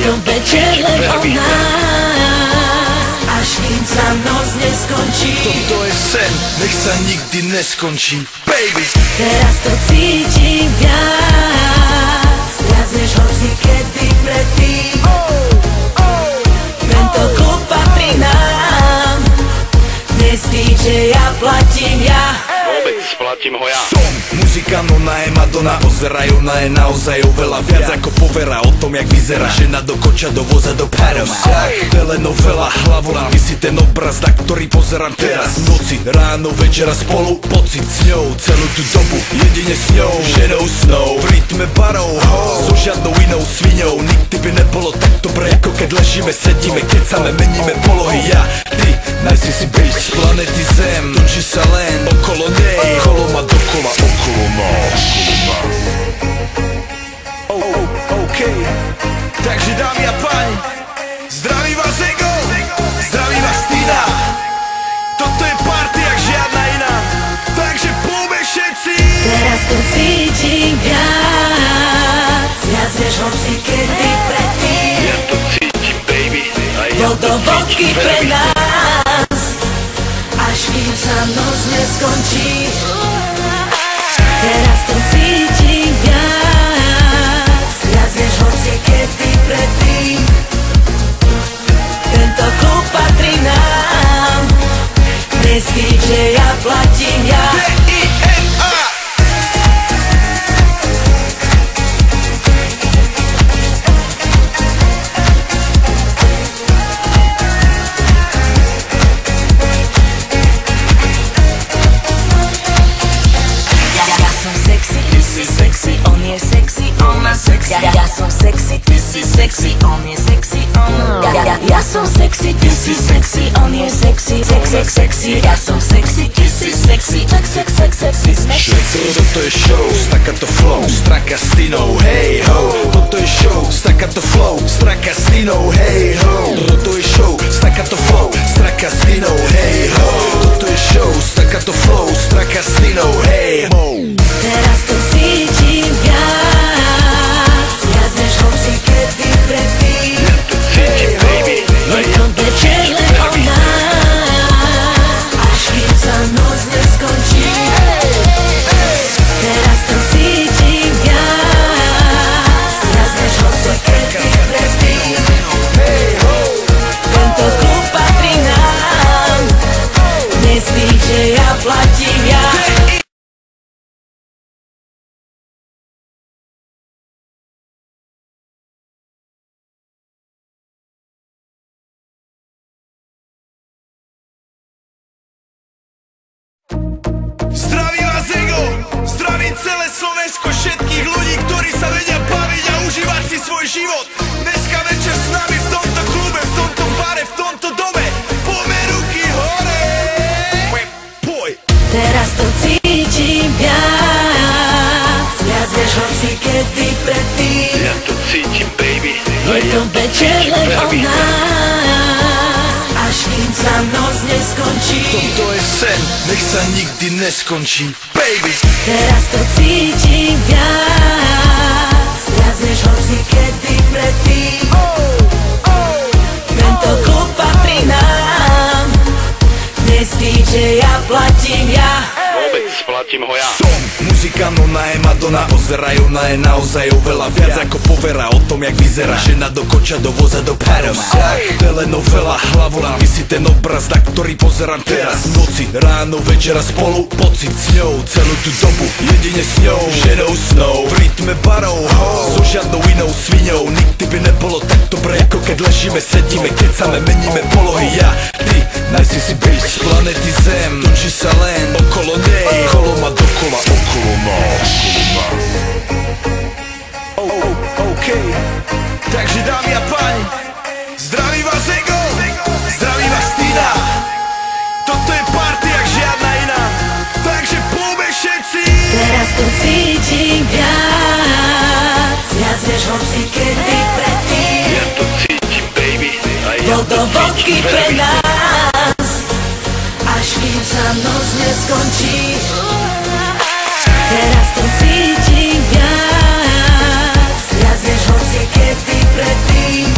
to večer len o nás, až kým sa noc neskončí. Toto je sen, nech sa nikdy neskončí, baby. Teraz to cítim viac, viac než hoci kedy predtým. Tento klub patrí nám, dnes DJ ja platím ja. Vôbec splatím ho ja. Som muzikant, ona je Madonna, ozeraj, ona je naozaj oveľa viac ako povera o tom, jak vyzerá. Žena do koča, do voza, do Paris. Telenovela, hlavolám, ty si ten obraz, na ktorý pozerám teraz. V noci, ráno, večera spolu, pocit s ňou, celú tú dobu, jedine s ňou, ženou snou, v rytme barov, so žiadnou inou sviňou. Nikdy by nebolo tak dobre, ako keď ležíme, sedíme, kecame, meníme polohy. Ja, ty, najsi bitch z planety Zem, točí sa len okolo nej, kolo ma dokola, okolo nás. OK, takže dámy a páni, zdraví vás Ego, zdraví vás Tina. Toto je party jak žiadna iná, takže poďme všetci. Teraz to cítim viac, viac než hoci kedy predtým. Ja to cítim, baby. Bol to vodky pre nás, až kým sa noc neskončí. Teraz to cítim viac, viac než hoci kedy predtým. Tento klub patrí nám, dnes DJ ja platím ja. Ja som sexy, ty si sexy, on je sexy, ja som sexy, ty si sexy, on je sexy, sexy, ja som sexy, ty si sexy, sexy, Toto je show, staccato flow, straka s Tinou, hej ho. Toto je show, staccato flow, straka s Tinou, hej ho. Toto je show, staccato flow, straka s Tinou, hej ho. Toto je show, staccato flow, straka s Tinou, hej ho. Teraz to cítim viac, viac než hoci kedy predtým. Ja to cítim, baby. Je to večer len o nás, až kým sa noc neskončí. Teraz to cítim viac, viac než hoci kedy predtým. Tento klub patrí nám, dnes DJ ja platím ja. Zdraví vás Ego, zdraví celé Slovensko, všetkých ľudí, ktorí sa vedia baviť a užívať si svoj život. Dneska večer s nami v tomto klube, v tomto bare, v tomto dome. Poďme ruky hore. Poď. Teraz to cítim viac, viac než hoci kedy predtým. Ja to cítim, baby. Je to večer len o nás, až kým sa noc neskončí. Toto je sen, nech sa nikdy neskončí, baby. Teraz to cítim viac, viac než hoci kedy predtým. Tento klub patrí nám, dnes DJ ja platím ja. Vôbec splatím ho ja. Som muzikant, ona je Madonna, ozeraj, ona je naozaj oveľa viac ako povera o tom, jak vyzerá. Žena do koča, do voza, do Paris. Telenovela, hlavolám, ty si ten obraz, na ktorý pozerám teraz. V noci, ráno, večera spolu, pocit s ňou, celú tú dobu, jedine s ňou, ženou snou, v rytme barov, so žiadnou inou sviňou. Nikdy by nebolo tak dobre, ako keď ležíme, sedíme, kecame, meníme polohy. Ja, ty, najsi bitch z planety Zem, točí sa len okolo nej, kolo ma dokola, okolo nás. OK, takže dámy a páni, zdraví vás Ego, zdraví vás Tina. Toto je party jak žiadna iná, takže poďme všetci. Teraz to cítim viac, viac než hoci kedy predtým. Ja to cítim, baby. Bol to vodky pre nás, až kým sa noc neskončí. Teraz to cítim viac, viac než hoci kedy predtým.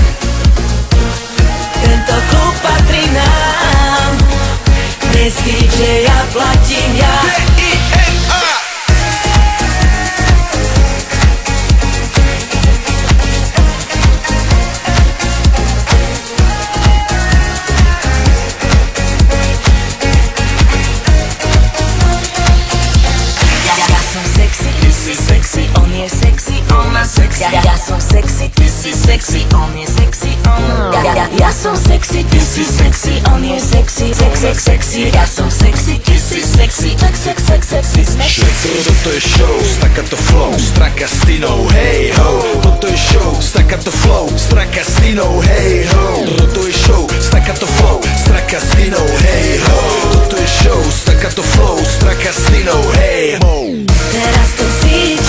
sexy, ja som sexy, ty si sexy, sexy sme Toto je show, staccato flow, straka s Tinou, hey ho. Toto je show, staccato flow, straka s Tinou, hey ho. Toto je show, staccato flow, straka s Tinou, hey ho. Toto je show, staccato flow, straka s Tinou, hey ho. Teraz to cítim.